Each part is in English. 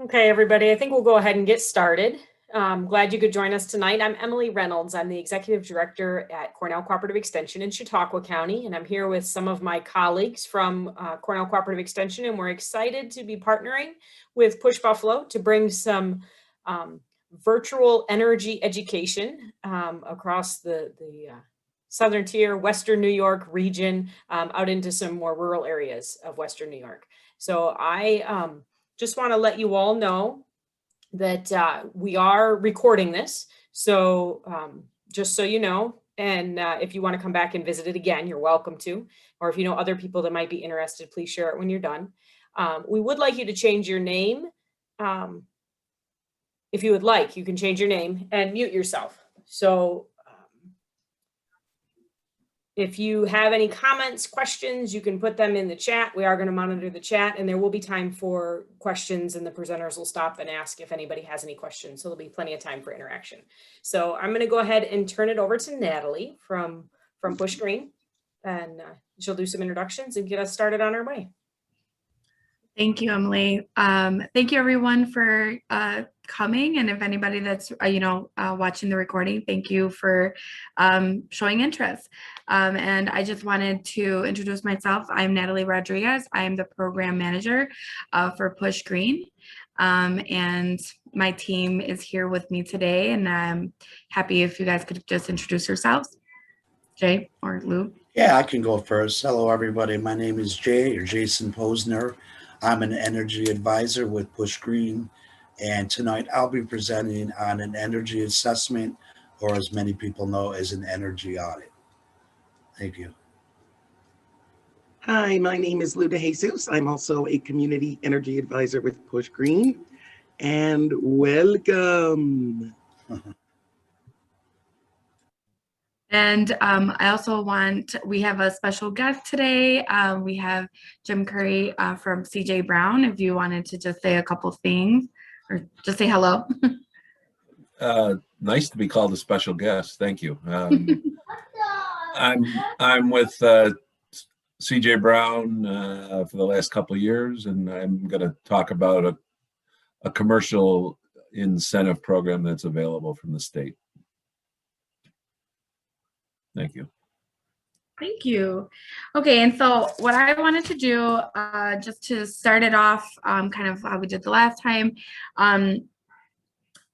Okay, everybody, I think we'll go ahead and get started. Glad you could join us tonight. I'm Emily Reynolds. I'm the Executive Director at Cornell Cooperative Extension in Chautauqua County, and I'm here with some of my colleagues from Cornell Cooperative Extension, and we're excited to be partnering with Push Buffalo to bring some virtual energy education across the Southern Tier, Western New York region, out into some more rural areas of Western New York. So I just want to let you all know that we are recording this. So just so you know, and if you want to come back and visit it again, you're welcome to. Or if you know other people that might be interested, please share it when you're done. We would like you to change your name. If you would like, you can change your name and mute yourself. So if you have any comments, questions, you can put them in the chat. We are going to monitor the chat, and there will be time for questions, and the presenters will stop and ask if anybody has any questions. So there'll be plenty of time for interaction. So I'm going to go ahead and turn it over to Natalie from Push Green, and she'll do some introductions and get us started on our way. Thank you, Emily. Thank you, everyone, for coming. And if anybody that's, watching the recording, thank you for showing interest. And I just wanted to introduce myself. I'm Natalie Rodriguez. I'm the program manager for Push Green. And my team is here with me today. And I'm happy if you guys could just introduce yourselves. Jay or Lou? Yeah, I can go first. Hello, everybody. My name is Jay, or Jason Posner. I'm an energy advisor with Push Green, and tonight I'll be presenting on an energy assessment, or as many people know, as an energy audit. Thank you. Hi, my name is Lou DeJesus. I'm also a community energy advisor with Push Green, and welcome. And I also we have a special guest today. We have Jim Curry from CJ Brown. If you wanted to just say a couple things or just say hello. Nice to be called a special guest. Thank you. I'm with CJ Brown for the last couple of years, and I'm going to talk about a commercial incentive program that's available from the state. Thank you. Thank you. Okay, and so what I wanted to do, just to start it off, kind of how we did the last time,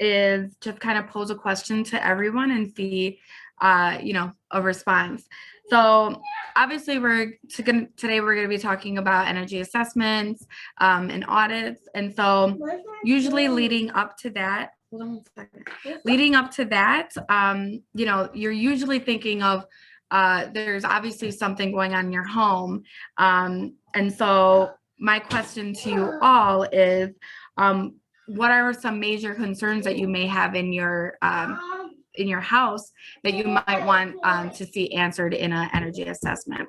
is just kind of pose a question to everyone and see, a response. So obviously today we're going to be talking about energy assessments and audits. And so usually leading up to that, you're usually thinking of there's obviously something going on in your home. And so my question to you all is, what are some major concerns that you may have in your house that you might want to see answered in an energy assessment?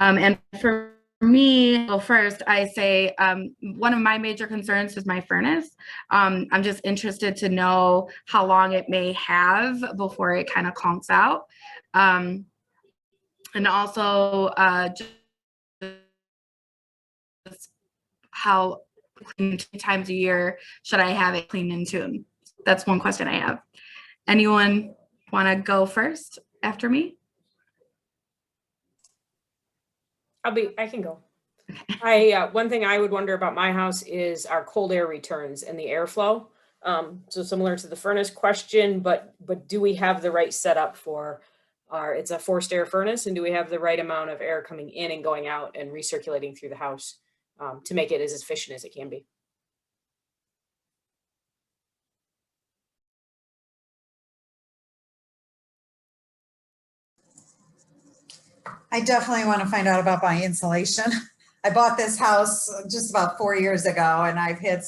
And for me, well, first I say one of my major concerns is my furnace. I'm just interested to know how long it may have before it kind of conks out. And also just how many times a year should I have it cleaned and tuned? That's one question I have. Anyone want to go first after me? I can go. One thing I would wonder about my house is our cold air returns and the airflow. So similar to the furnace question, but do we have the right setup for it's a forced air furnace, and do we have the right amount of air coming in and going out and recirculating through the house to make it as efficient as it can be? I definitely want to find out about my insulation. I bought this house just about 4 years ago, and I've had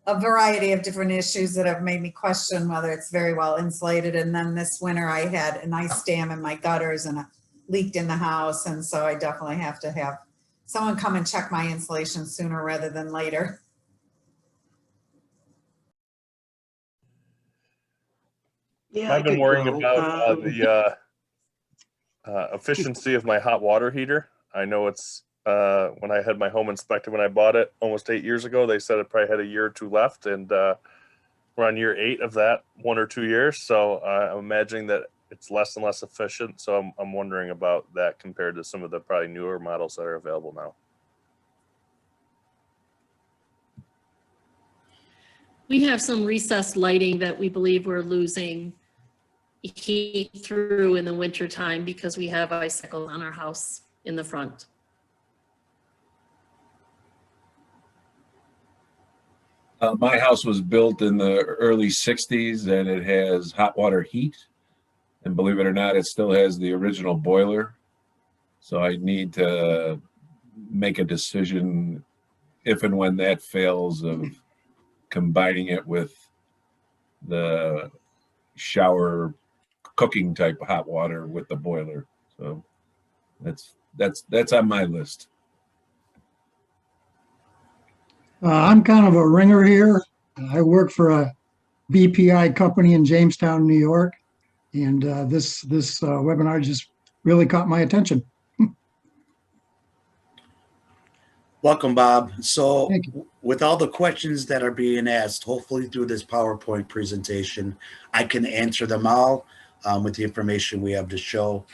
a variety of different issues that have made me question whether it's very well insulated. And then this winter I had an ice dam in my gutters and it leaked in the house. And so I definitely have to have someone come and check my insulation sooner rather than later. Yeah, I've been worrying about the efficiency of my hot water heater. I know it's when I had my home inspected when I bought it almost 8 years ago. They said it probably had a year or two left, and we're on year 8 of that 1 or 2 years. So I'm imagining that it's less and less efficient. So I'm wondering about that compared to some of the probably newer models that are available now. We have some recessed lighting that we believe we're losing heat through in the winter time because we have icicles on our house in the front. My house was built in the early 60s and it has hot water heat. And believe it or not, it still has the original boiler. So I need to make a decision if and when that fails of combining it with the shower cooking type hot water with the boiler. So that's on my list. I'm kind of a ringer here. I work for a BPI company in Jamestown, New York, and this webinar just really caught my attention. Welcome, Bob. So Thank you. with all the questions that are being asked, hopefully through this PowerPoint presentation, I can answer them all with the information we have to show.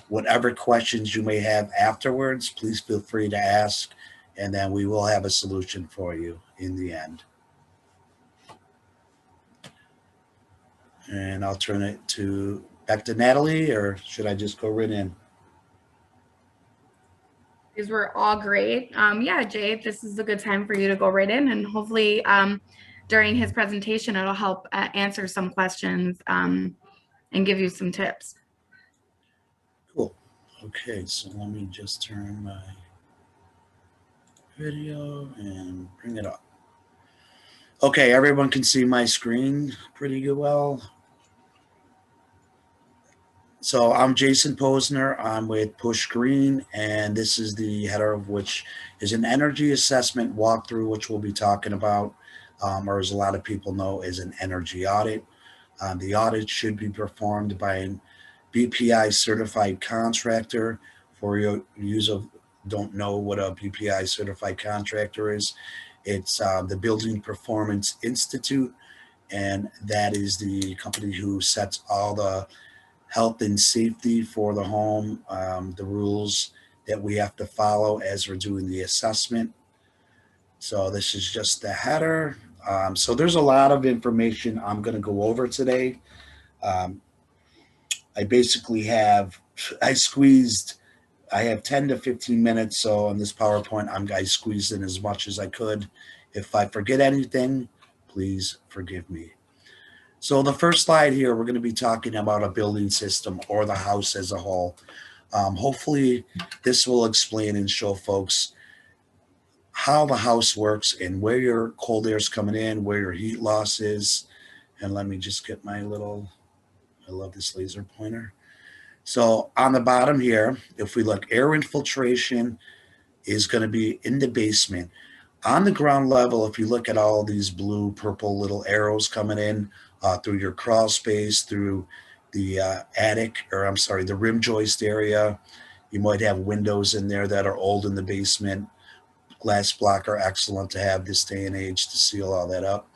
Whatever questions you may have afterwards, please feel free to ask, and then we will have a solution for you in the end. And I'll turn it back to Natalie, or should I just go right in? These were all great. Yeah, Jay, this is a good time for you to go right in, and hopefully during his presentation, it'll help answer some questions and give you some tips. Cool. Okay, so let me just turn my video and bring it up. Okay, everyone can see my screen pretty good well. So I'm Jason Posner. I'm with Push Green, and this is the header of which is an energy assessment walkthrough, which we'll be talking about, or as a lot of people know, is an energy audit. The audit should be performed by an BPI certified contractor. For you who don't know what a BPI certified contractor is, it's the Building Performance Institute, and that is the company who sets all the health and safety for the home, the rules that we have to follow as we're doing the assessment. So this is just the header. So there's a lot of information I'm going to go over today. I basically have 10 to 15 minutes. So on this PowerPoint, I squeezed in as much as I could. If I forget anything, please forgive me. So the first slide here, we're going to be talking about a building system or the house as a whole. Hopefully this will explain and show folks how the house works and where your cold air is coming in, where your heat loss is. And let me just get I love this laser pointer. So on the bottom here, if we look, air infiltration is going to be in the basement. On the ground level, if you look at all these blue, purple little arrows coming in through your crawl space, through the attic, or I'm sorry, the rim joist area, you might have windows in there that are old in the basement. Glass block are excellent to have this day and age to seal all that up.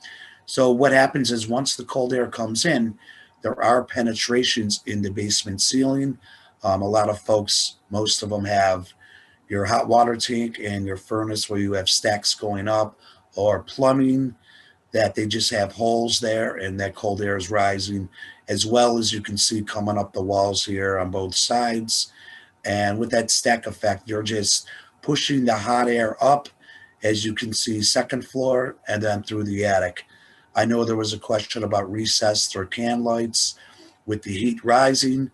So what happens is once the cold air comes in, there are penetrations in the basement ceiling. A lot of folks, most of them have your hot water tank and your furnace where you have stacks going up, or plumbing that they just have holes there and that cold air is rising, as well as you can see coming up the walls here on both sides. And with that stack effect, you're just pushing the hot air up, as you can see, second floor and then through the attic. I know there was a question about recessed or can lights. With the heat rising,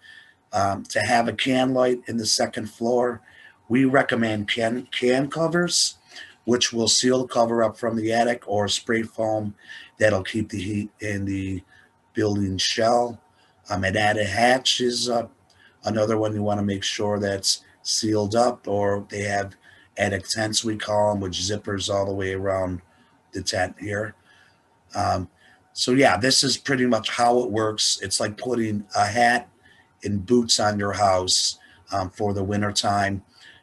to have a can light in the second floor, we recommend can covers, which will seal the cover up from the attic, or spray foam that'll keep the heat in the building shell. An added hatch is another one you want to make sure that's sealed up, or they have attic tents, we call them, which zippers all the way around the tent here. So yeah, this is pretty much how it works. It's like putting a hat and boots on your house for the winter time.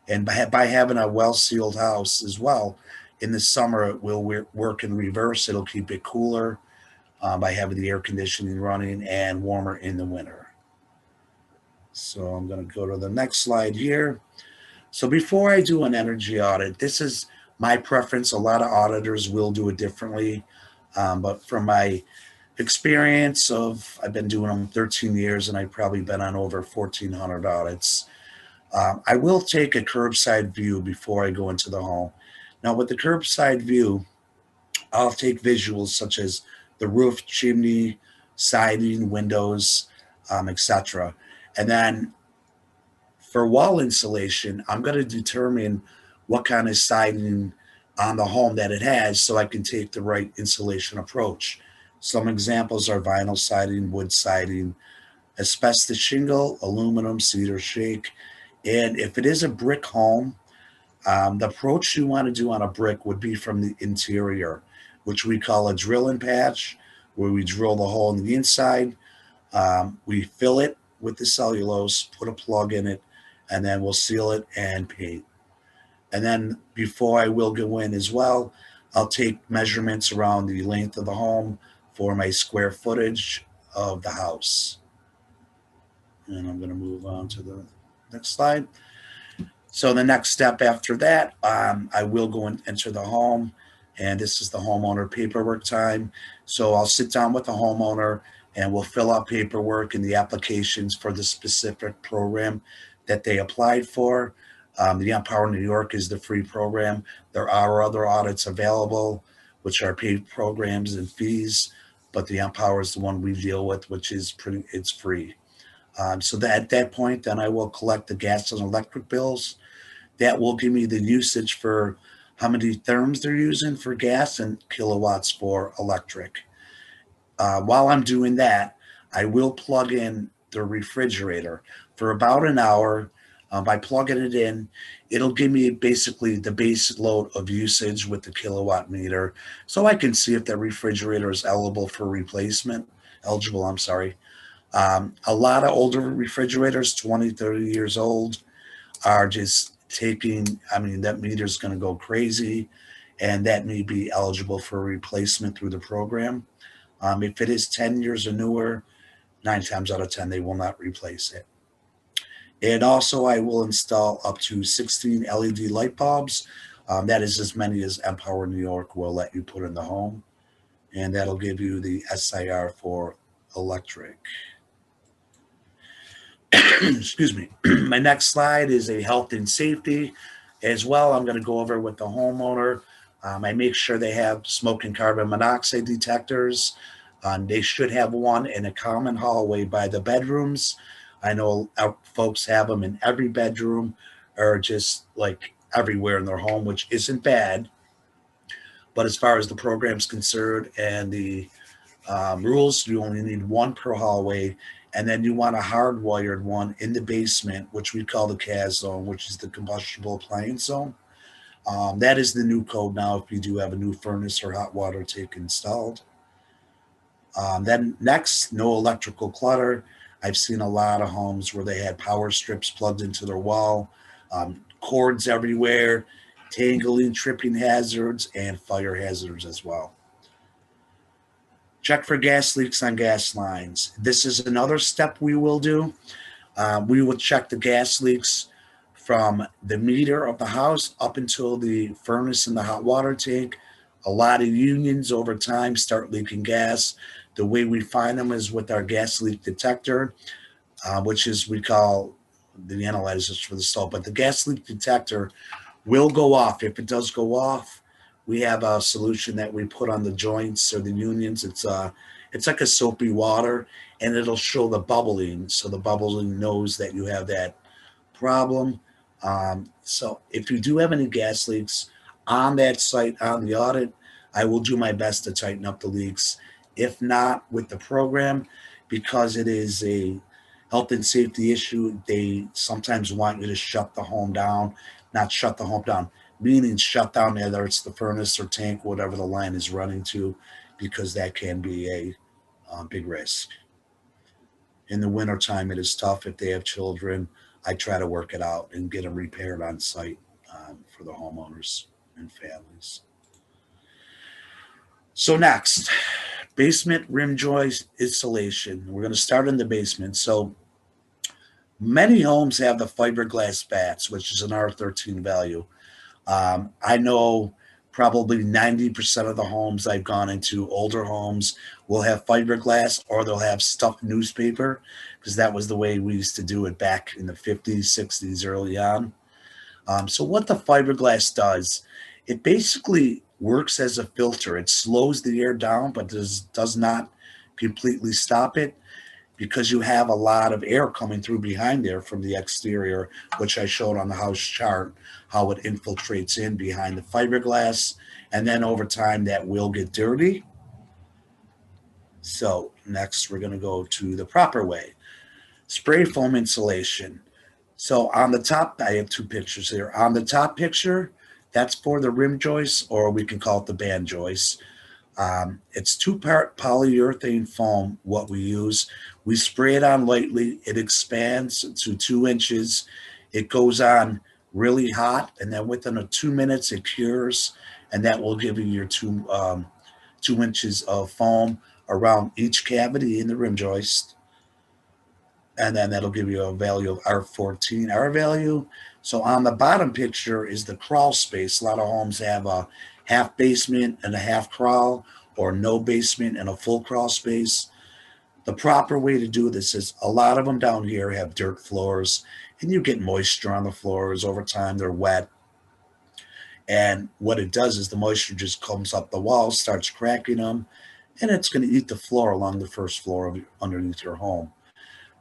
And by having a well-sealed house as well, in the summer it will work in reverse. It'll keep it cooler by having the air conditioning running, and warmer in the winter. So I'm going to go to the next slide here. So before I do an energy audit, this is my preference. A lot of auditors will do it differently. But from my experience I've been doing them 13 years and I've probably been on over 1,400 audits. I will take a curbside view before I go into the home. Now with the curbside view, I'll take visuals such as the roof, chimney, siding, windows, etc. And then for wall insulation, I'm going to determine what kind of siding on the home that it has so I can take the right insulation approach. Some examples are vinyl siding, wood siding, asbestos shingle, aluminum, cedar shake. And if it is a brick home, the approach you want to do on a brick would be from the interior, which we call a drill and patch, where we drill the hole in the inside. We fill it with the cellulose, put a plug in it, and then we'll seal it and paint. And then before I will go in as well, I'll take measurements around the length of the home for my square footage of the house. And I'm going to move on to the next slide. So the next step after that, I will go and enter the home, and this is the homeowner paperwork time. So I'll sit down with the homeowner and we'll fill out paperwork and the applications for the specific program that they applied for. The Empower New York is the free program. There are other audits available, which are paid programs and fees, but the Empower is the one we deal with, which is it's free. So that at that point, then I will collect the gas and electric bills. That will give me the usage for how many therms they're using for gas and kilowatts for electric. While I'm doing that, I will plug in the refrigerator for about an hour. By plugging it in, it'll give me basically the base load of usage with the kilowatt meter, so I can see if the refrigerator is eligible for replacement. I'm sorry. A lot of older refrigerators, 20, 30 years old, are just taking, that meter's going to go crazy, and that may be eligible for replacement through the program. If it is 10 years or newer, 9 times out of 10, they will not replace it. And also I will install up to 16 LED light bulbs. That is as many as Empower New York will let you put in the home. And that'll give you the SIR for electric. Excuse me. My next slide is a health and safety as well. I'm going to go over with the homeowner. I make sure they have smoke and carbon monoxide detectors. They should have one in a common hallway by the bedrooms. I know folks have them in every bedroom or just like everywhere in their home, which isn't bad. But as far as the program's concerned and the rules, you only need one per hallway. And then you want a hardwired one in the basement, which we call the CAS zone, which is the combustible appliance zone. That is the new code now if you do have a new furnace or hot water tank installed. Then next, no electrical clutter. I've seen a lot of homes where they had power strips plugged into their wall, cords everywhere, tangling, tripping hazards, and fire hazards as well. Check for gas leaks on gas lines. This is another step we will do. We will check the gas leaks from the meter of the house up until the furnace and the hot water tank. A lot of unions over time start leaking gas. The way we find them is with our gas leak detector, which is we call the analyzers for the salt. But the gas leak detector will go off. If it does go off, we have a solution that we put on the joints or the unions. It's like a soapy water, and it'll show the bubbling. So the bubbling knows that you have that problem. So if you do have any gas leaks on that site, on the audit, I will do my best to tighten up the leaks. If not with the program, because it is a health and safety issue, they sometimes want you to shut the home down, not shut the home down, meaning shut down whether it's the furnace or tank, whatever the line is running to, because that can be a big risk. In the wintertime, it is tough if they have children. I try to work it out and get them repaired on site for the homeowners and families. So next, basement rim joist installation. We're going to start in the basement. So many homes have the fiberglass bats, which is an R13 value. I know probably 90% of the homes I've gone into, older homes, will have fiberglass or they'll have stuffed newspaper, because that was the way we used to do it back in the 50s, 60s, early on. So what the fiberglass does, it basically works as a filter. It slows the air down, but does not completely stop it, because you have a lot of air coming through behind there from the exterior, which I showed on the house chart, how it infiltrates in behind the fiberglass. And then over time that will get dirty. So next we're going to go to the proper way. Spray foam insulation. So on the top, I have two pictures here. On the top picture, that's for the rim joist, or we can call it the band joist. It's 2-part polyurethane foam, what we use. We spray it on lightly. It expands to 2 inches. It goes on really hot, and then within 2 minutes, it cures, and that will give you your 2 inches of foam around each cavity in the rim joist. And then that'll give you a value of R14, R value. So on the bottom picture is the crawl space. A lot of homes have a half basement and a half crawl, or no basement and a full crawl space. The proper way to do this is, a lot of them down here have dirt floors, and you get moisture on the floors. Over time, they're wet. And what it does is the moisture just comes up the walls, starts cracking them, and it's going to eat the floor along the first floor underneath your home.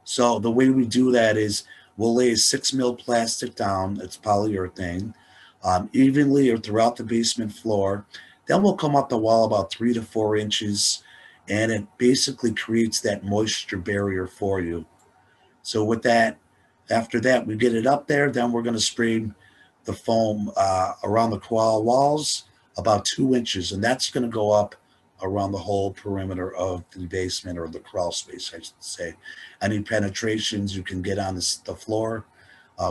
So the way we do that is we'll lay a 6 mil plastic down, it's polyurethane, evenly or throughout the basement floor. Then we'll come up the wall about 3 to 4 inches, and it basically creates that moisture barrier for you. So with that, after that, we get it up there, then we're going to spray the foam around the crawl walls about 2 inches, and that's going to go up around the whole perimeter of the basement, or the crawl space, I should say. Any penetrations you can get on the floor,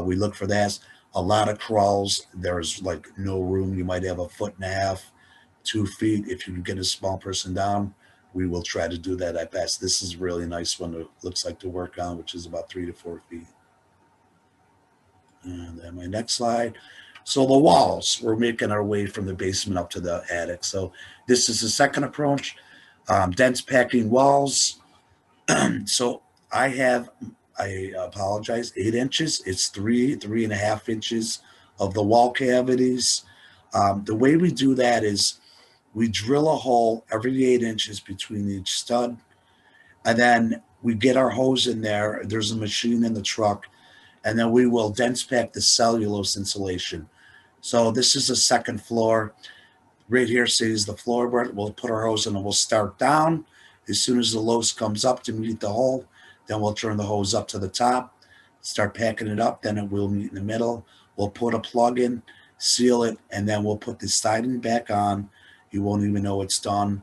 we look for that. A lot of crawls, there's like no room. You might have 1.5 feet, 2 feet. If you can get a small person down, we will try to do that at best. This is a really nice one. It looks like to work on, which is about 3 to 4 feet. And then my next slide. So the walls, we're making our way from the basement up to the attic. So this is the second approach, dense packing walls. So I apologize, 8 inches. It's 3.5 inches of the wall cavities. The way we do that is we drill a hole every 8 inches between each stud. And then we get our hose in there. There's a machine in the truck. And then we will dense pack the cellulose insulation. So this is the second floor. Right here says the floorboard. We'll put our hose in and we'll start down. As soon as the hose comes up to meet the hole, then we'll turn the hose up to the top, start packing it up. Then it will meet in the middle. We'll put a plug in, seal it, and then we'll put the siding back on. You won't even know it's done.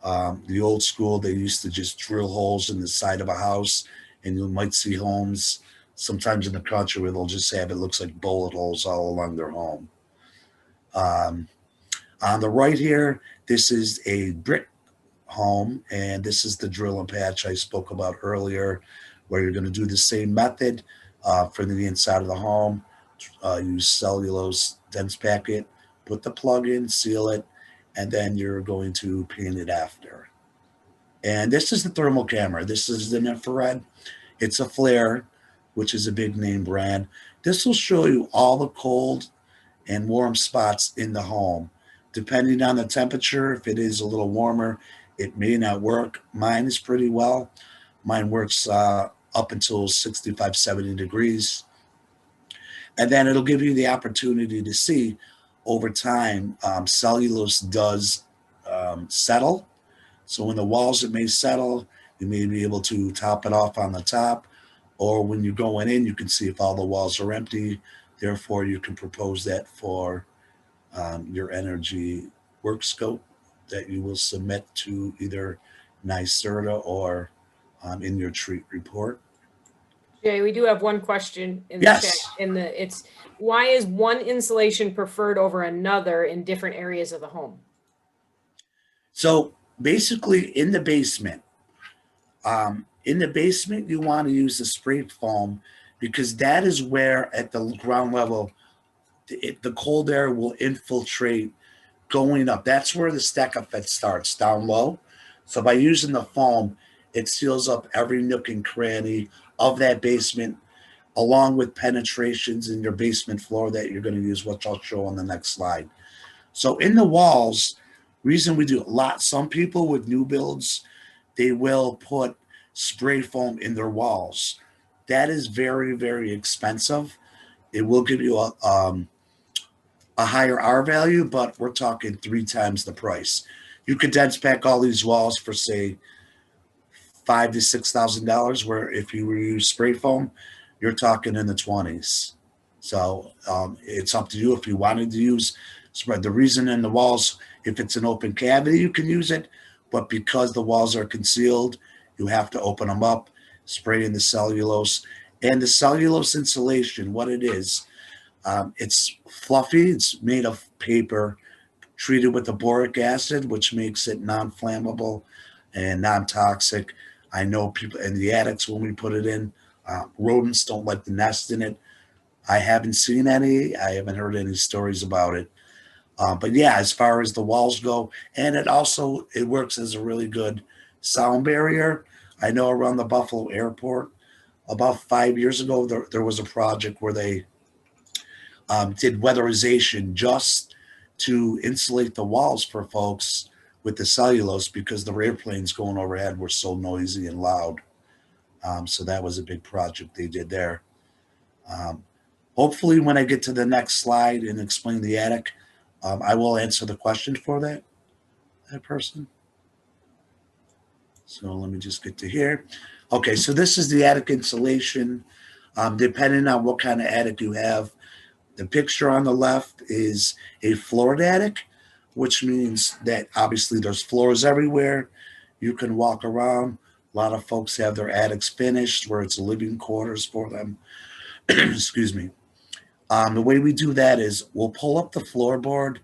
The old school, they used to just drill holes in the side of a house, and you might see homes sometimes in the country where they'll just have, it looks like bullet holes all along their home. On the right here, this is a brick home, and this is the drill and patch I spoke about earlier, where you're going to do the same method for the inside of the home. Use cellulose, dense pack it, put the plug in, seal it, and then you're going to paint it after. And this is the thermal camera. This is the infrared. It's a Flare, which is a big name brand. This will show you all the cold and warm spots in the home. Depending on the temperature, if it is a little warmer, it may not work. Mine is pretty well. Mine works up until 65, 70 degrees. And then it'll give you the opportunity to see over time, cellulose does settle. So when the walls, it may settle, you may be able to top it off on the top, or when you're going in, you can see if all the walls are empty. Therefore, you can propose that for your energy work scope that you will submit to either NYSERDA or in your treat report. Jay, we do have one question in the chat. Yes. It's why is one insulation preferred over another in different areas of the home? So basically in the basement, you want to use the spray foam because that is where at the ground level, the cold air will infiltrate going up. That's where the stack effect starts, down low. So by using the foam, it seals up every nook and cranny of that basement, along with penetrations in your basement floor that you're going to use, which I'll show on the next slide. So in the walls, reason we do a lot, some people with new builds, they will put spray foam in their walls. That is very, very expensive. It will give you a higher R value, but we're talking 3 times the price. You could dense pack all these walls for say $5,000 to $6,000, where if you use spray foam, you're talking in the 20s. So it's up to you if you wanted to use spread. The reason in the walls, if it's an open cavity, you can use it, but because the walls are concealed, you have to open them up, spray in the cellulose. And the cellulose insulation, what it is, it's fluffy. It's made of paper treated with the boric acid, which makes it non-flammable and non-toxic. I know people in the attics when we put it in, rodents don't like to nest in it. I haven't seen any. I haven't heard any stories about it. But yeah, as far as the walls go, and it works as a really good sound barrier. I know around the Buffalo airport, about 5 years ago, there was a project where they did weatherization just to insulate the walls for folks with the cellulose because the airplanes going overhead were so noisy and loud. So that was a big project they did there. Hopefully when I get to the next slide and explain the attic, I will answer the question for that person. So let me just get to here. Okay, so this is the attic insulation. Depending on what kind of attic you have, the picture on the left is a floored attic, which means that obviously there's floors everywhere. You can walk around. A lot of folks have their attics finished where it's living quarters for them. Excuse me. The way we do that is we'll pull up the floorboard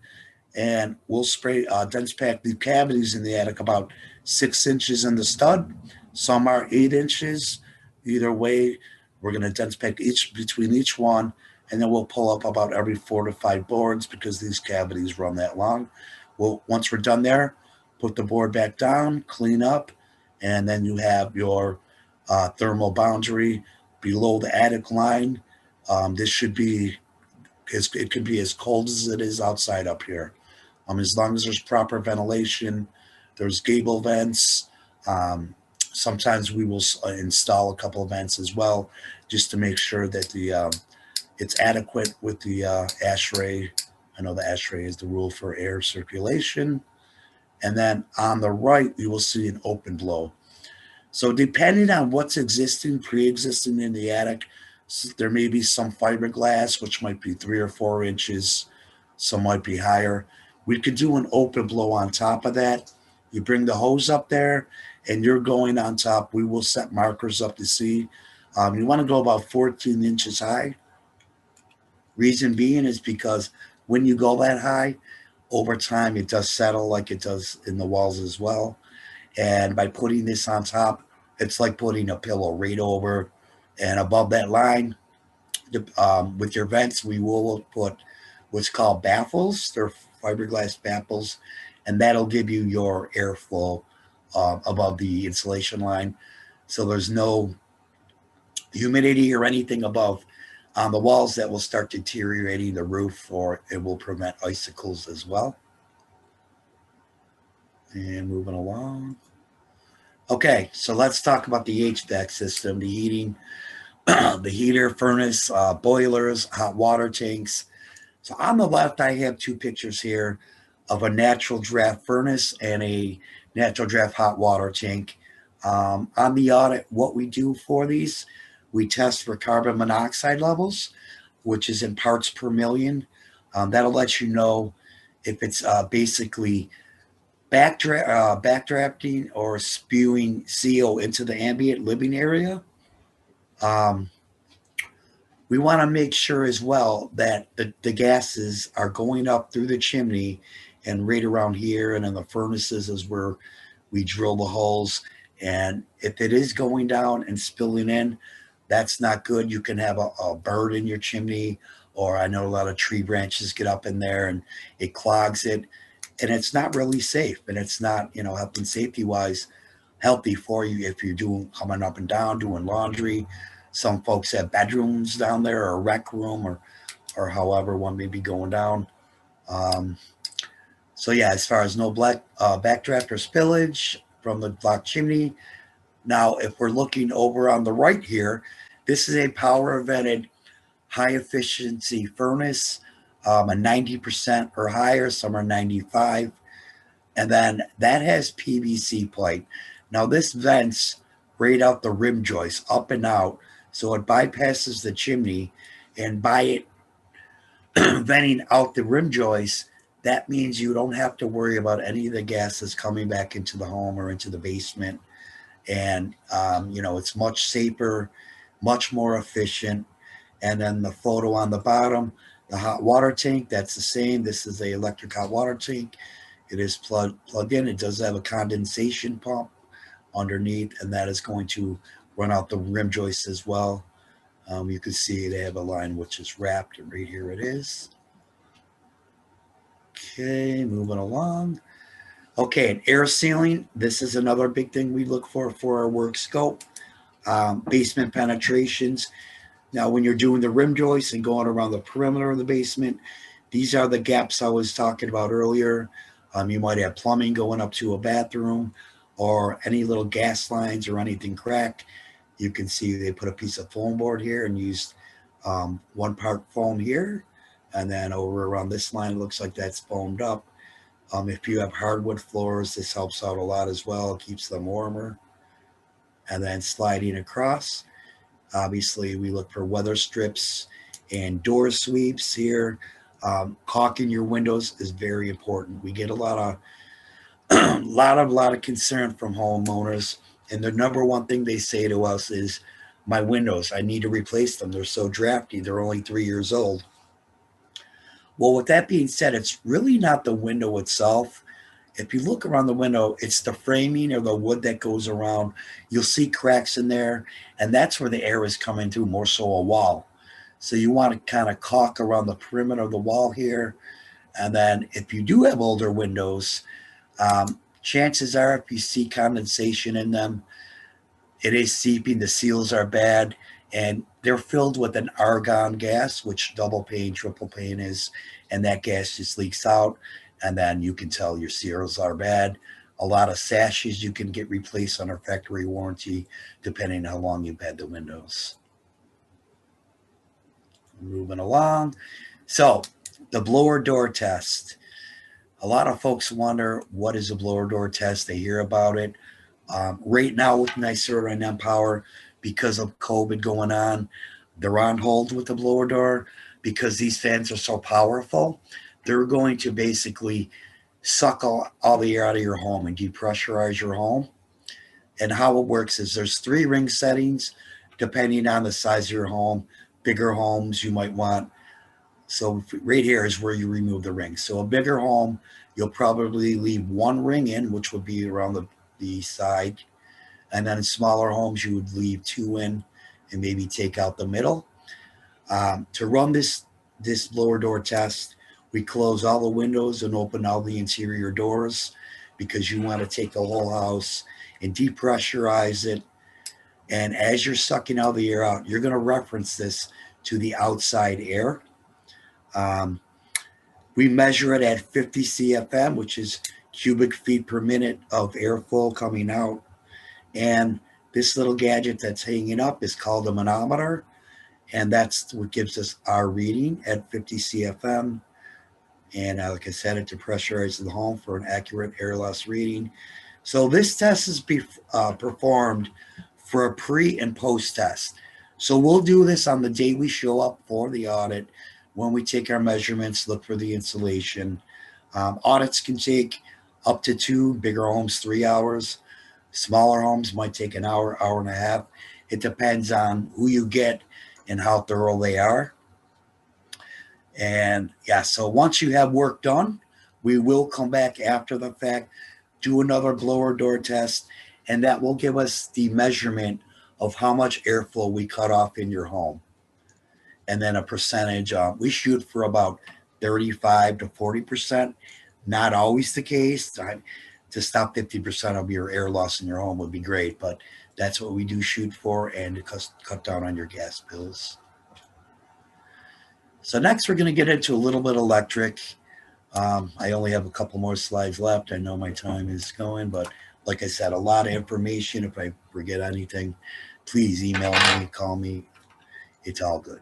and we'll spray dense pack the cavities in the attic about 6 inches in the stud. Some are 8 inches. Either way, we're going to dense pack between each one, and then we'll pull up about every 4 to 5 boards because these cavities run that long. Well, once we're done there, put the board back down, clean up, and then you have your thermal boundary below the attic line. This should be, it could be as cold as it is outside up here. As long as there's proper ventilation, there's gable vents. Sometimes we will install a couple of vents as well, just to make sure that it's adequate with the ASHRAE. I know the ASHRAE is the rule for air circulation. And then on the right, you will see an open blow. So depending on what's pre-existing in the attic, there may be some fiberglass, which might be 3 or 4 inches. Some might be higher. We could do an open blow on top of that. You bring the hose up there and you're going on top. We will set markers up to see. You want to go about 14 inches high. Reason being is because when you go that high, over time, it does settle like it does in the walls as well. And by putting this on top, it's like putting a pillow right over and above that line. With your vents, we will put what's called baffles. They're fiberglass baffles, and that'll give you your airflow above the insulation line. So there's no humidity or anything above on the walls that will start deteriorating the roof, or it will prevent icicles as well. And moving along. Okay, so let's talk about the HVAC system, the heating, the heater, furnace, boilers, hot water tanks. So on the left, I have 2 pictures here of a natural draft furnace and a natural draft hot water tank. On the audit, what we do for these, we test for carbon monoxide levels, which is in parts per million. That'll let you know if it's basically backdrafting or spewing CO into the ambient living area. Um, we want to make sure as well that the gases are going up through the chimney and right around here, and in the furnaces is where we drill the holes. And if it is going down and spilling in, that's not good. You can have a bird in your chimney, or I know a lot of tree branches get up in there and it clogs it. And it's not really safe, and it's not, health and safety wise healthy for you if you're coming up and down, doing laundry. Some folks have bedrooms down there, or a rec room, or however one may be going down. So yeah, as far as no backdraft or spillage from the block chimney. Now, if we're looking over on the right here, this is a power vented high efficiency furnace, a 90% or higher, some are 95. And then that has PVC pipe. Now this vents right out the rim joist, up and out. So it bypasses the chimney, and by it venting out the rim joist, that means you don't have to worry about any of the gases coming back into the home or into the basement. And, it's much safer, much more efficient. And then the photo on the bottom, the hot water tank, that's the same. This is a electric hot water tank. It is plugged in. It does have a condensation pump underneath, and that is going to run out the rim joist as well. You can see they have a line which is wrapped, and right here it is. Okay, moving along. Okay, and air sealing. This is another big thing we look for our work scope. Basement penetrations. Now, when you're doing the rim joists and going around the perimeter of the basement, these are the gaps I was talking about earlier. You might have plumbing going up to a bathroom, or any little gas lines or anything cracked. You can see they put a piece of foam board here and used 1 part foam here. And then over around this line, it looks like that's foamed up. If you have hardwood floors, this helps out a lot as well. It keeps them warmer. And then sliding across. Obviously, we look for weather strips and door sweeps here. Caulking your windows is very important. We get a lot of concern from homeowners, and the number one thing they say to us is, "My windows, I need to replace them. They're so drafty. They're only 3 years old." Well, with that being said, it's really not the window itself. If you look around the window, it's the framing or the wood that goes around. You'll see cracks in there, and that's where the air is coming through, more so a wall. So you want to kind of caulk around the perimeter of the wall here. And then if you do have older windows, chances are if you see condensation in them, it is seeping, the seals are bad, and they're filled with an argon gas, which double pane, triple pane is, and that gas just leaks out. And then you can tell your seals are bad. A lot of sashes you can get replaced under factory warranty, depending on how long you've had the windows. Moving along. So the blower door test. A lot of folks wonder, what is a blower door test? They hear about it. Right now with NYSERDA and Empower, because of COVID going on, they're on hold with the blower door because these fans are so powerful. They're going to basically suck all the air out of your home and depressurize your home. And how it works is there's 3 ring settings depending on the size of your home. Bigger homes you might want. So right here is where you remove the ring. So a bigger home, you'll probably leave 1 ring in, which would be around the side. And then in smaller homes, you would leave 2 in and maybe take out the middle. To run this blower door test, we close all the windows and open all the interior doors, because you want to take the whole house and depressurize it. And as you're sucking all the air out, you're going to reference this to the outside air. We measure it at 50 CFM, which is cubic feet per minute of airflow coming out. And this little gadget that's hanging up is called a manometer. And that's what gives us our reading at 50 CFM. And like I said, it depressurizes the home for an accurate air loss reading. So this test is performed for a pre and post test. So we'll do this on the day we show up for the audit, when we take our measurements, look for the insulation. Audits can take up to 2, bigger homes 3 hours. Smaller homes might take an hour, hour and a half. It depends on who you get and how thorough they are. And yeah, so once you have work done, we will come back after the fact, do another blower door test, and that will give us the measurement of how much airflow we cut off in your home. And then a percentage, we shoot for about 35 to 40%. Not always the case. To stop 50% of your air loss in your home would be great, but that's what we do shoot for, and to cut down on your gas bills. So next we're going to get into a little bit of electric. I only have a couple more slides left. I know my time is going, but like I said, a lot of information. If I forget anything, please email me, call me. It's all good.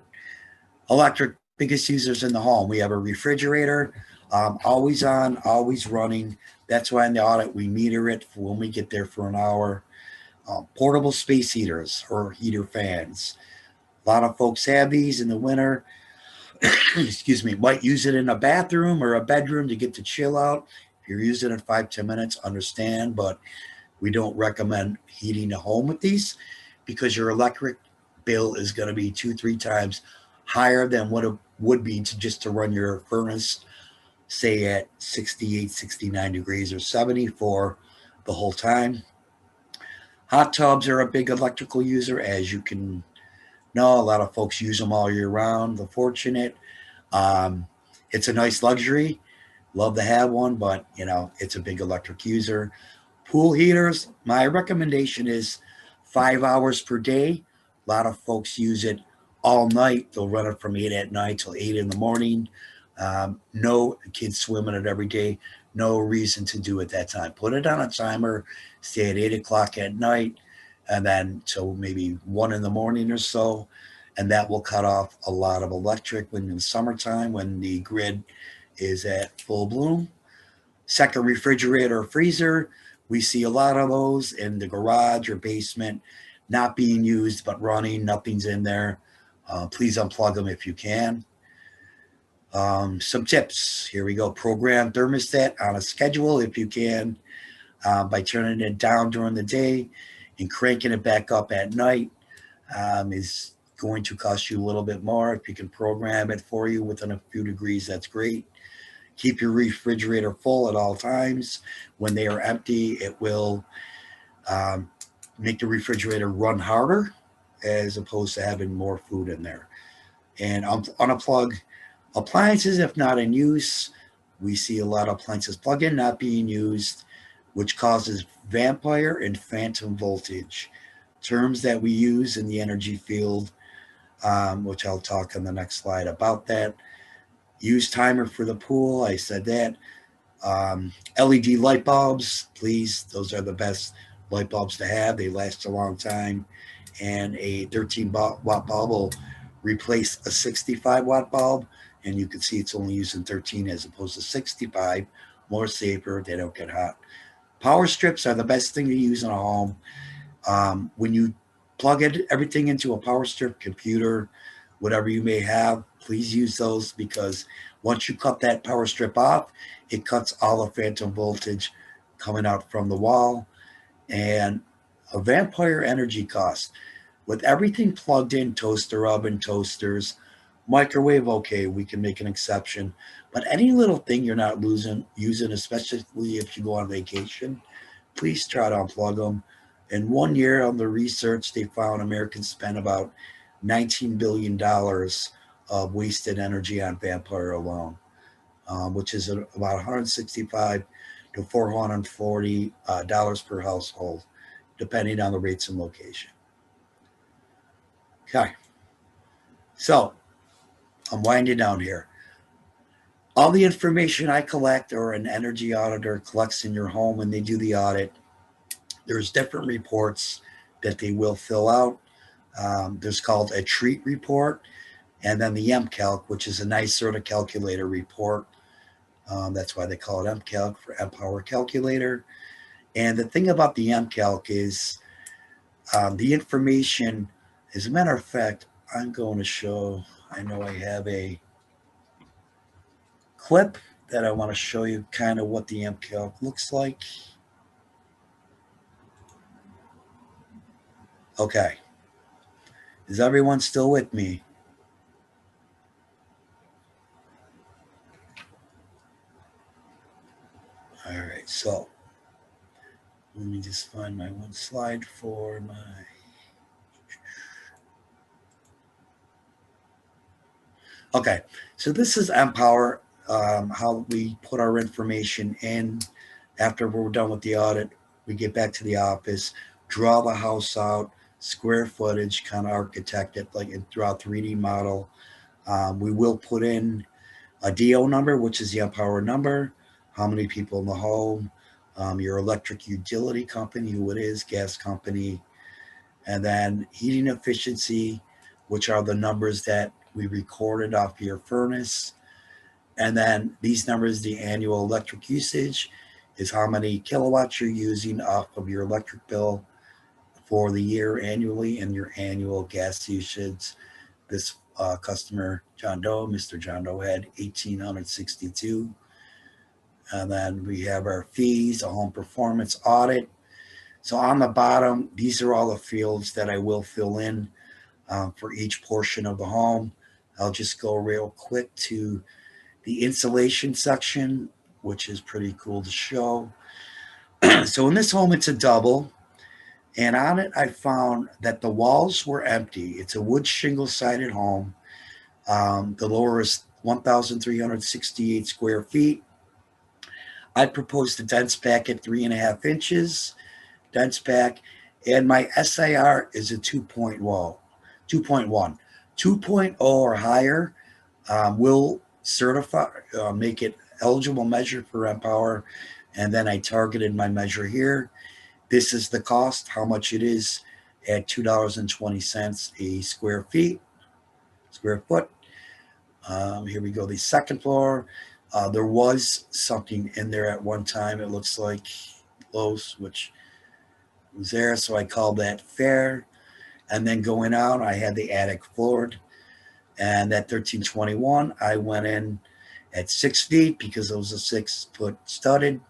Electric, biggest users in the home. We have a refrigerator, always on, always running. That's why in the audit we meter it for when we get there for an hour. Portable space heaters or heater fans. A lot of folks have these in the winter. Excuse me, might use it in a bathroom or a bedroom to get the chill out. If you're using it 5-10 minutes, understand, but we don't recommend heating a home with these because your electric bill is going to be 2-3 times higher than what it would be to run your furnace, say at 68, 69 degrees or 70 for the whole time. Hot tubs are a big electrical user, as you can know. A lot of folks use them all year round. The fortunate. It's a nice luxury. Love to have one, but you know, it's a big electric user. Pool heaters, my recommendation is 5 hours per day. A lot of folks use it all night. They'll run it from 8 at night till 8 in the morning. No kids swim in it every day. No reason to do it that time. Put it on a timer, stay at 8 o'clock at night, and then till maybe 1 in the morning or so. And that will cut off a lot of electric when in the summertime, when the grid is at full bloom. Second refrigerator or freezer, we see a lot of those in the garage or basement, not being used, but running, nothing's in there. Please unplug them if you can. Some tips, here we go. Program thermostat on a schedule if you can, by turning it down during the day and cranking it back up at night is going to cost you a little bit more. If you can program it for you within a few degrees, that's great. Keep your refrigerator full at all times. When they are empty, it will make the refrigerator run harder as opposed to having more food in there. And unplug appliances if not in use. We see a lot of appliances plug in, not being used, which causes vampire and phantom voltage, terms that we use in the energy field, which I'll talk on the next slide about that. Use timer for the pool, I said that. LED light bulbs, please, those are the best light bulbs to have. They last a long time. And a 13-watt bulb will replace a 65-watt bulb. And you can see it's only using 13 as opposed to 65. More safer, they don't get hot. Power strips are the best thing to use in a home. When you plug everything into a power strip, computer, whatever you may have, please use those, because once you cut that power strip off, it cuts all the phantom voltage coming out from the wall. And a vampire energy cost. With everything plugged in, toaster oven, toasters, microwave, okay, we can make an exception. But any little thing you're not using, especially if you go on vacation, please try to unplug them. In 1 year on the research, they found Americans spend about $19 billion of wasted energy on vampire alone, which is about $165 to $440 per household, depending on the rates and location. Okay, so I'm winding down here. All the information I collect or an energy auditor collects in your home when they do the audit, there's different reports that they will fill out. There's called a treat report, and then the MCalc, which is a nice sort of calculator report. That's why they call it MCalc, for Empower Calculator. And the thing about the MCalc is the information, as a matter of fact, I'm going to show, I know I have a clip that I want to show you kind of what the MCalc looks like. Okay. Is everyone still with me? All right, so let me just find my one slide for my. Okay, so this is Empower, how we put our information in. After we're done with the audit, we get back to the office, draw the house out, square footage, kind of architect it like through our 3D model. We will put in a DO number, which is the Empower number, how many people in the home, your electric utility company, who it is, gas company, and then heating efficiency, which are the numbers that we recorded off your furnace. And then these numbers, the annual electric usage is how many kilowatts you're using off of your electric bill for the year annually, and your annual gas usage. This customer, John Doe, Mr. John Doe, had 1,862. And then we have our fees, a home performance audit. So on the bottom, these are all the fields that I will fill in for each portion of the home. I'll just go real quick to the insulation section, which is pretty cool to show. So in this home, it's a double. And on it, I found that the walls were empty. It's a wood shingle sided home. The lower is 1,368 square feet. I proposed a dense pack at 3.5 inches, dense pack, and my SIR is a 2.1. 2.0 or higher will certify, make it eligible measure for Empower. And then I targeted my measure here. This is the cost, how much it is at $2.20 a square foot. Here we go, the second floor. There was something in there at one time, it looks like close, which was there, so I called that fair. And then going out, I had the attic floored, and that 1321, I went in at 6 feet because it was a 6-foot studded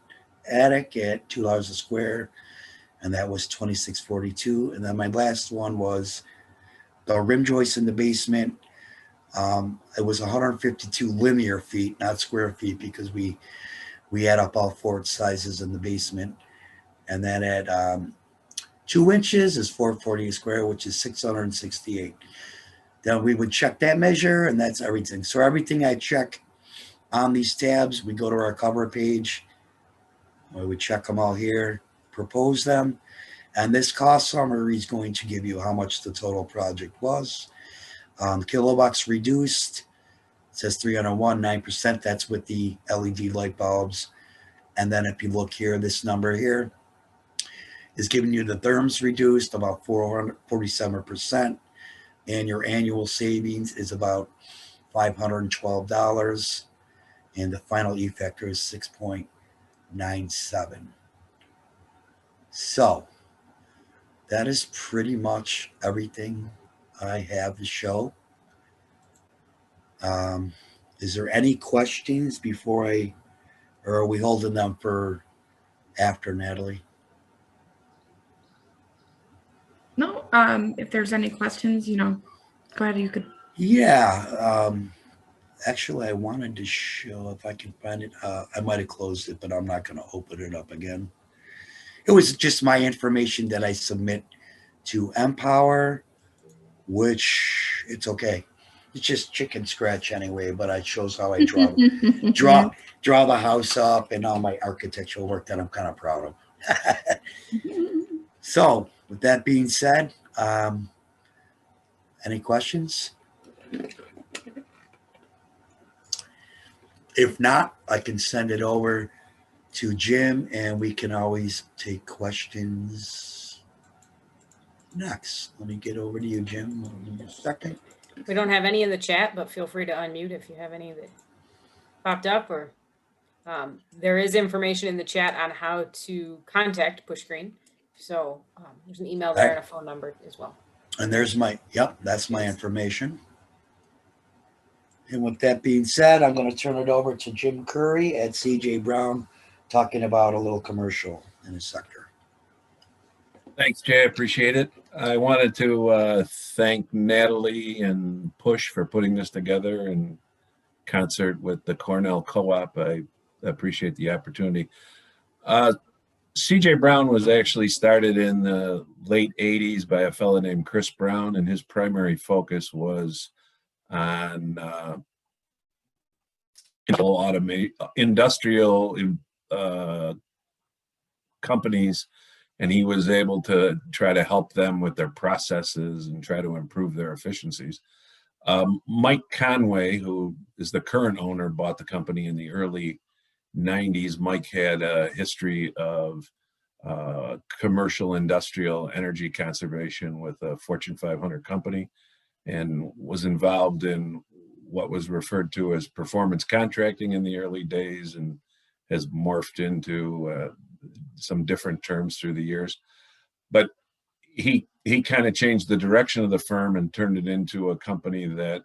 attic at $2 a square, and that was $26.42. And then my last one was the rim joist in the basement. It was 152 linear feet, not square feet, because we add up all 4 sizes in the basement. And then at 2 inches is 440 a square, which is 668. Then we would check that measure, and that's everything. So everything I check on these tabs, we go to our cover page. We would check them all here, propose them. And this cost summary is going to give you how much the total project was. Kilowatts reduced, it says 301, 9%. That's with the LED light bulbs. And then if you look here, this number here is giving you the therms reduced about 447%. And your annual savings is about $512. And the final E factor is 6.97. So that is pretty much everything I have to show. Is there any questions before or are we holding them for after, Natalie? No, if there's any questions, go ahead, you could. Yeah. Actually, I wanted to show if I can find it. I might have closed it, but I'm not going to open it up again. It was just my information that I submit to Empower, which it's okay. It's just chicken scratch anyway, but it shows how I draw the house up and all my architectural work that I'm kind of proud of. So with that being said, any questions? If not, I can send it over to Jim and we can always take questions next. Let me get over to you, Jim. Give me a second. We don't have any in the chat, but feel free to unmute if you have any that popped up, or there is information in the chat on how to contact Push Green. So there's an email there and a phone number as well. And there's that's my information. And with that being said, I'm going to turn it over to Jim Curry at CJ Brown, talking about a little commercial in his sector. Thanks, Jay. I appreciate it. I wanted to thank Natalie and Push for putting this together in concert with the Cornell Co-op. I appreciate the opportunity. CJ Brown was actually started in the late 80s by a fellow named Chris Brown, and his primary focus was on industrial companies, and he was able to try to help them with their processes and try to improve their efficiencies. Mike Conway, who is the current owner, bought the company in the early 90s. Mike had a history of commercial industrial energy conservation with a Fortune 500 company, and was involved in what was referred to as performance contracting in the early days, and has morphed into some different terms through the years. But he kind of changed the direction of the firm and turned it into a company that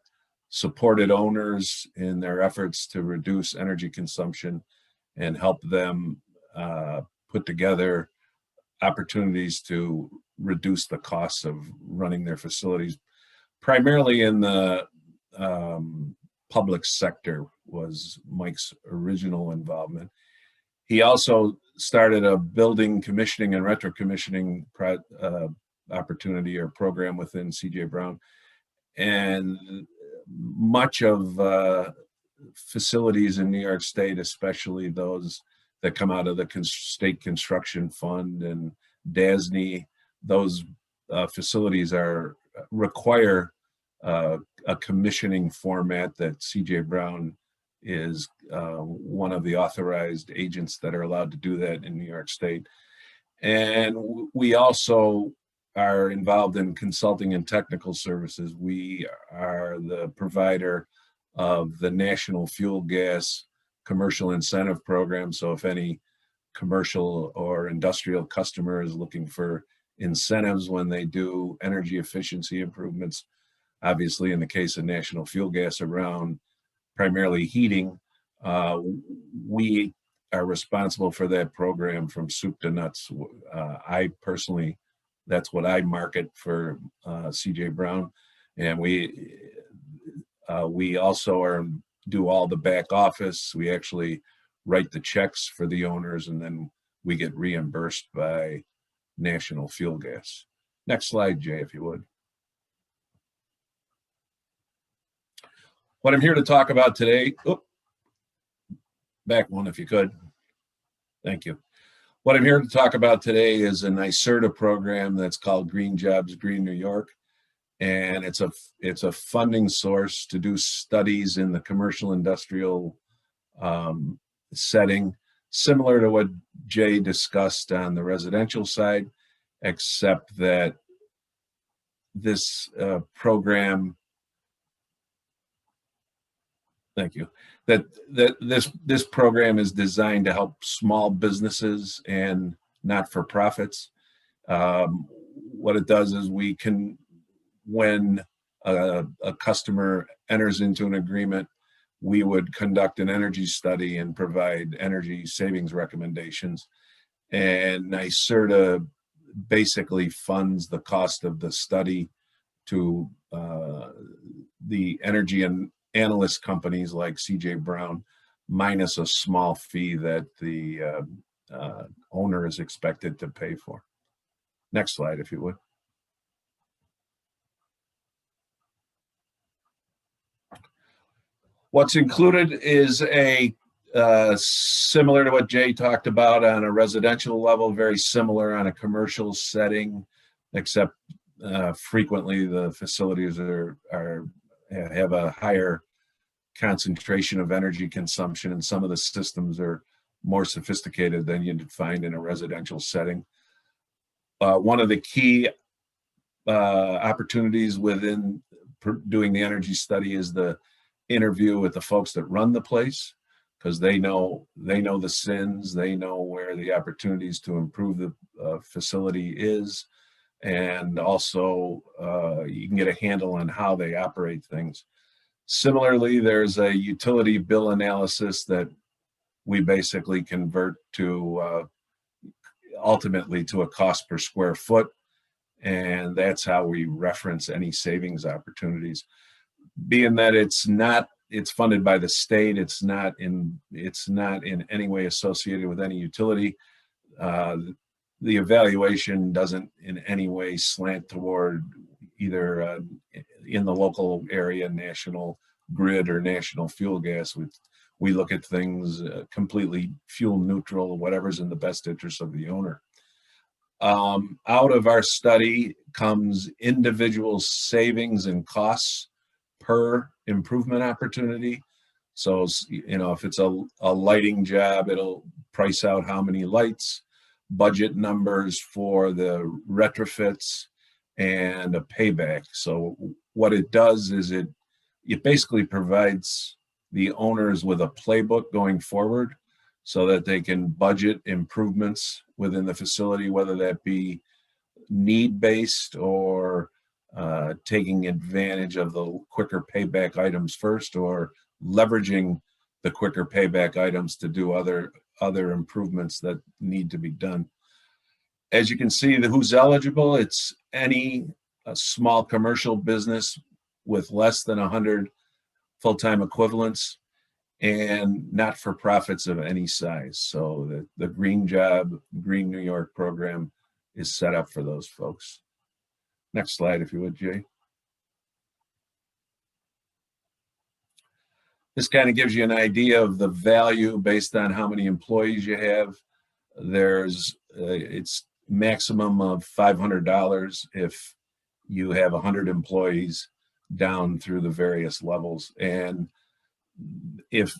supported owners in their efforts to reduce energy consumption and help them put together opportunities to reduce the costs of running their facilities. Primarily in the public sector was Mike's original involvement. He also started a building commissioning and retro commissioning opportunity or program within CJ Brown. And much of facilities in New York State, especially those that come out of the State Construction Fund and DASNY, those facilities require a commissioning format that CJ Brown is one of the authorized agents that are allowed to do that in New York State. And we also are involved in consulting and technical services. We are the provider of the National Fuel Gas Commercial Incentive Program. So if any commercial or industrial customer is looking for incentives when they do energy efficiency improvements, obviously in the case of National Fuel Gas around primarily heating, we are responsible for that program from soup to nuts. I personally, that's what I market for CJ Brown, and we also do all the back office. We actually write the checks for the owners, and then we get reimbursed by National Fuel Gas. Next slide, Jay, if you would. What I'm here to talk about today, back one if you could. Thank you. What I'm here to talk about today is a NYSERDA program that's called Green Jobs, Green New York. And it's a funding source to do studies in the commercial industrial setting, similar to what Jay discussed on the residential side, except that this program, thank you, that this program is designed to help small businesses and not-for-profits. What it does is we can, when a customer enters into an agreement, we would conduct an energy study and provide energy savings recommendations. And NYSERDA basically funds the cost of the study to the energy and analyst companies like CJ Brown, minus a small fee that the owner is expected to pay for. Next slide, if you would. What's included is similar to what Jay talked about on a residential level, very similar on a commercial setting, except frequently the facilities have a higher concentration of energy consumption, and some of the systems are more sophisticated than you'd find in a residential setting. One of the key opportunities within doing the energy study is the interview with the folks that run the place, because they know the sins, they know where the opportunities to improve the facility is, and also you can get a handle on how they operate things. Similarly, there's a utility bill analysis that we basically convert to ultimately to a cost per square foot. And that's how we reference any savings opportunities. Being that it's funded by the state, it's not in any way associated with any utility. The evaluation doesn't in any way slant toward either in the local area, national grid, or national fuel gas. We look at things completely fuel neutral, whatever's in the best interest of the owner. Out of our study comes individual savings and costs per improvement opportunity. So, you know, if it's a lighting job, it'll price out how many lights, budget numbers for the retrofits, and a payback. So what it does is it basically provides the owners with a playbook going forward so that they can budget improvements within the facility, whether that be need-based or taking advantage of the quicker payback items first, or leveraging the quicker payback items to do other improvements that need to be done. As you can see, who's eligible, it's any small commercial business with less than 100 full-time equivalents, and not-for-profits of any size. So the Green New York program is set up for those folks. Next slide, if you would, Jay. This kind of gives you an idea of the value based on how many employees you have. It's maximum of $500 if you have 100 employees, down through the various levels. And if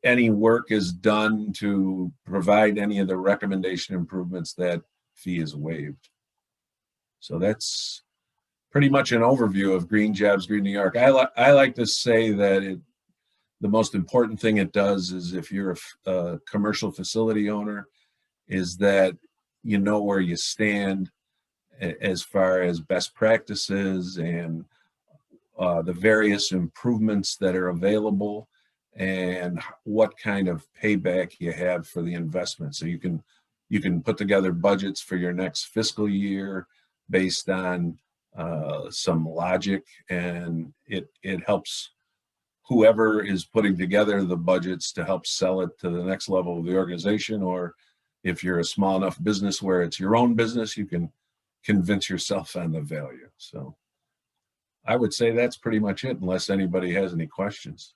any work is done to provide any of the recommendation improvements, that fee is waived. So that's pretty much an overview of Green Jobs, Green New York. I like to say that the most important thing it does is, if you're a commercial facility owner, is that you know where you stand as far as best practices and the various improvements that are available, and what kind of payback you have for the investment. So you can put together budgets for your next fiscal year based on some logic, and it helps whoever is putting together the budgets to help sell it to the next level of the organization. Or if you're a small enough business where it's your own business, you can convince yourself on the value. So I would say that's pretty much it, unless anybody has any questions.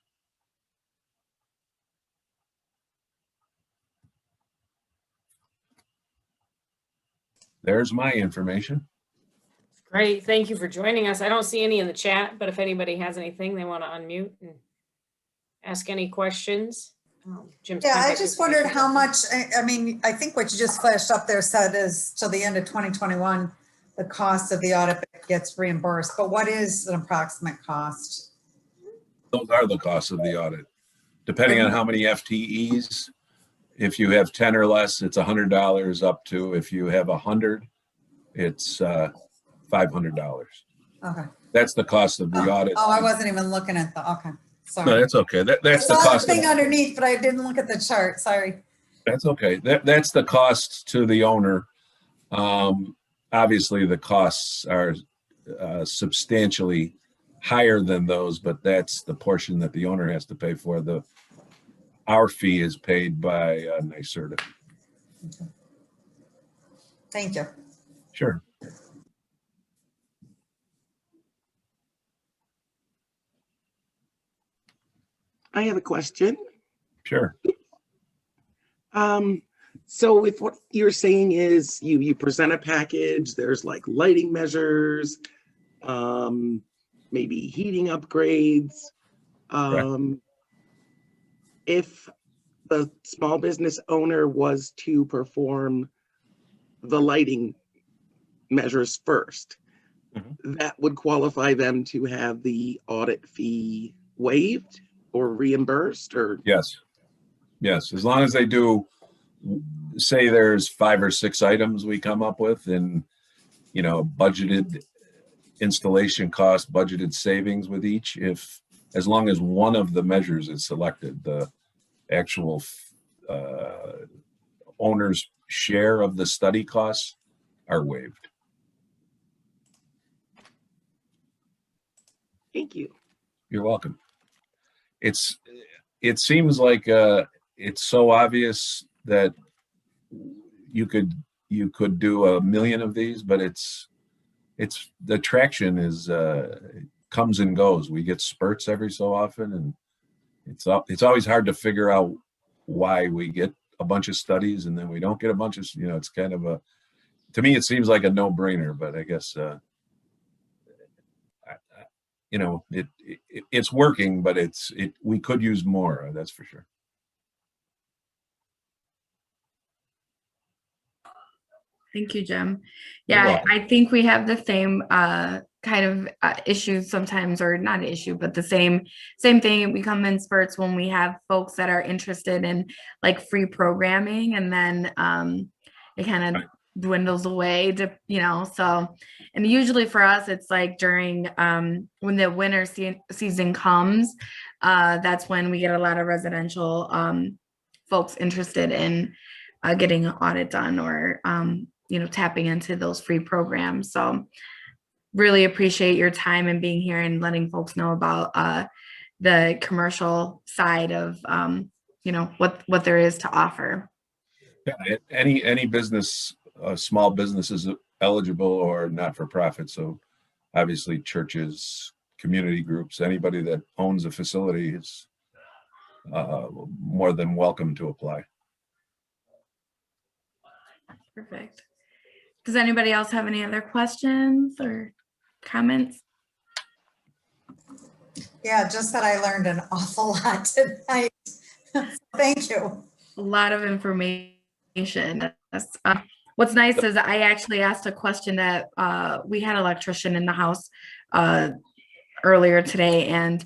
There's my information. Great. Thank you for joining us. I don't see any in the chat, but if anybody has anything they want to unmute and ask any questions. Jim's Yeah, I contact just information. wondered how much, I mean, I think what you just flashed up there said is till the end of 2021, the cost of the audit gets reimbursed, but what is an approximate cost? Those are the costs of the audit, depending on how many FTEs. If you have 10 or less, it's $100, up to, if you have 100, it's $500. Okay. That's the cost of the audit. Oh, I wasn't even looking at the, okay, sorry. No, that's okay. That's the I saw cost. the thing underneath, but I didn't look at the chart, sorry. That's okay. That's the cost to the owner. Obviously, the costs are substantially higher than those, but that's the portion that the owner has to pay for. Our fee is paid by NYSERDA. Okay. Thank you. Sure. I have a question. Sure. So if what you're saying is you present a package, there's like lighting measures, maybe heating upgrades. If the small business owner was to perform the lighting measures first, that would qualify them to have the audit fee waived or reimbursed, or? Yes. Yes. As long as they do, say there's 5 or 6 items we come up with, and, you know, budgeted installation cost, budgeted savings with each, as long as one of the measures is selected, the actual owner's share of the study costs are waived. Thank you. You're welcome. It seems like it's so obvious that you could do 1 million of these, but it's the traction is comes and goes. We get spurts every so often, and it's always hard to figure out why we get a bunch of studies and then we don't get a bunch of, it's kind of to me, it seems like a no-brainer, but I guess it's working, but we could use more, that's for sure. Thank you, Jim. You're Yeah, welcome. I think we have the same kind of issues sometimes, or not an issue, but the same thing. We come in spurts when we have folks that are interested in like free programming, and then it kind of dwindles away to, so, and usually for us, it's like during when the winter season comes, that's when we get a lot of residential folks interested in getting an audit done, or tapping into those free programs. So really appreciate your time and being here and letting folks know about the commercial side of what there is to offer. Yeah, any business, small business is eligible, or not for profit. So obviously churches, community groups, anybody that owns a facility is more than welcome to apply. Perfect. Does anybody else have any other questions or comments? Yeah, just that I learned an awful lot tonight. Thank you. A lot of information. What's nice is I actually asked a question that we had an electrician in the house earlier today, and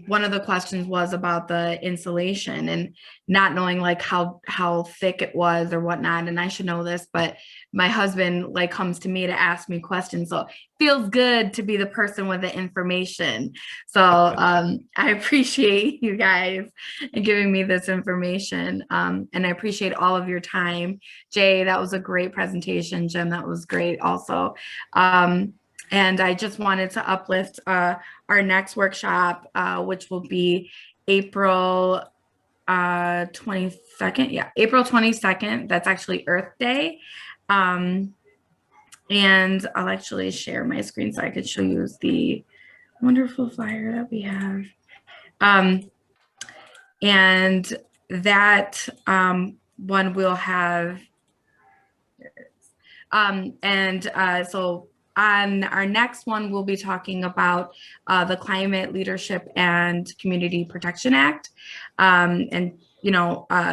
one of the questions was about the insulation and not knowing like how thick it was or whatnot. And I should know this, but my husband like comes to me to ask me questions, so it feels good to be the person with the information. So I appreciate you guys and giving me this information, and I appreciate all of your time. Jay, that was a great presentation. Jim, that was great also. And I just wanted to uplift our next workshop, which will be April 22nd. Yeah, April 22nd. That's actually Earth Day. And I'll actually share my screen so I could show you the wonderful flyer that we have. And that one will have, so on our next one, we'll be talking about the Climate Leadership and Community Protection Act, and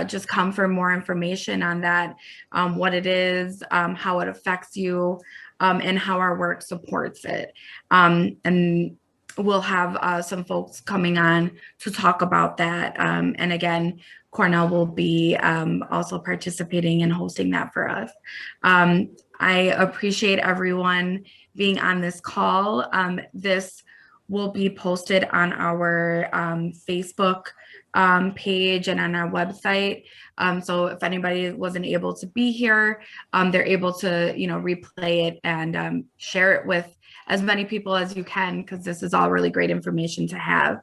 just come for more information on that, what it is, how it affects you, and how our work supports it. And we'll have some folks coming on to talk about that. And again, Cornell will be also participating and hosting that for us. I appreciate everyone being on this call. This will be posted on our Facebook page and on our website. So if anybody wasn't able to be here, they're able to, replay it and share it with as many people as you can, because this is all really great information to have.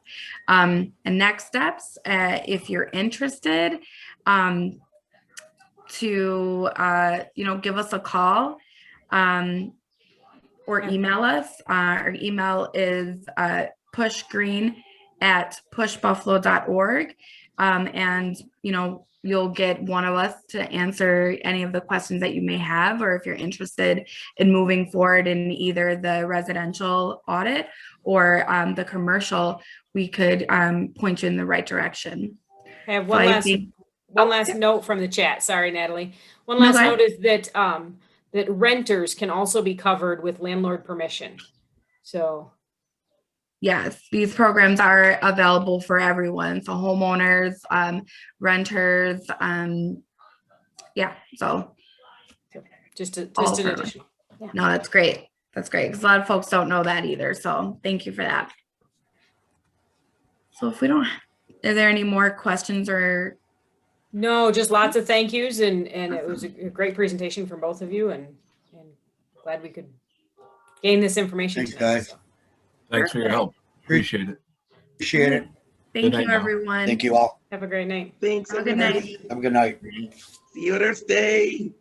And next steps, if you're interested, to give us a call or email us. Our email is pushgreen@pushbuffalo.org, and you'll get one of us to answer any of the questions that you may have, or if you're interested in moving forward in either the residential audit or the commercial, we could point you in the right direction. I have one last note from the chat. Sorry, Natalie. One last note is that that renters can also be covered with landlord permission. So yes, these programs are available for everyone. So homeowners, renters, yeah. So just an additional. Yeah. No, that's great. That's great, because a lot of folks don't know that either. So thank you for that. So if we don't, are there any more questions or No, just lots of thank yous, and it was a great presentation from both of you, and glad we could gain this information Thanks, tonight. guys. So. Thanks for your help. Appreciate it. Appreciate it. Thank Good you, night now. everyone. Thank you all. Have a great night. Thanks, Have a good night. everybody. Have a good night. See you Thursday.